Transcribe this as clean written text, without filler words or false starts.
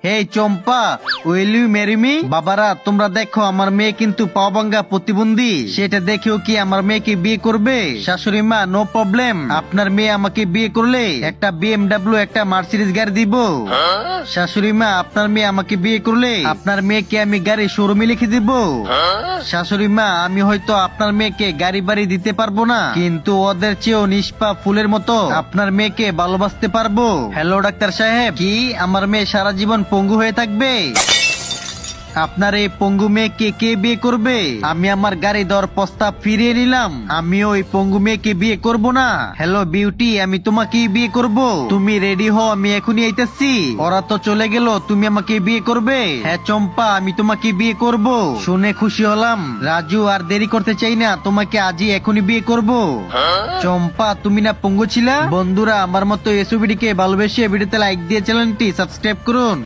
Hey Champa, will you marry me? বাবারা তোমরা দেখো আমার মেয়ে কিন্তু পাওভাঙ্গা প্রতিবন্ধী, সেটা দেখেও কি আমার মেয়েকে বিয়ে করবে? শাশুড়ি মা, নো প্রবলেম, আপনার মেয়ে আমাকে বিয়ে করলে একটা BMW একটা মার্সিডিজ গাড়ি দিব। শাশুড়ি মা, আপনার মেয়ে আমাকে বিয়ে করলে আপনার মেয়েকে আমি গাড়ি শোরুমে লিখে দিব। শাশুড়ি মা, আমি হয়তো আপনার মেয়েকে গাড়ি বাড়ি দিতে পারবো না, কিন্তু ওদের চেয়েও নিষ্পাপ ফুলের মতো আপনার মেয়েকে ভালোবাসতে পারবো। হ্যালো ডাক্তার সাহেব, কি আমার মেয়ে সারা জীবন পঙ্গু হয়ে থাকবে? আপনার এই পঙ্গু মেয়েকে কে বিয়ে করবে? আমি আমার গাড়ি দেওয়ার প্রস্তাব ফিরিয়ে নিলাম, আমি ওই পঙ্গু মেয়েকে বিয়ে করব না। হ্যালো বিউটি, আমি তোমাকেই বিয়ে করব, তুমি রেডি হও, আমি এখনই আইতাছি। ওরা তো চলে গেল, তুমি আমাকে বিয়ে করবে? হ্যাঁ চম্পা, আমি তোমাকে বিয়ে করব। শুনে খুশি হলাম রাজু, আর দেরি করতে চাই না, তোমাকে আজই এখনই বিয়ে করব। চম্পা, তুমি না পঙ্গু ছিলা? বন্ধুরা, আমার মতো এসওবিডি কে ভালোবেসে ভিডিওতে লাইক দিয়ে চ্যানেলটি সাবস্ক্রাইব করুন।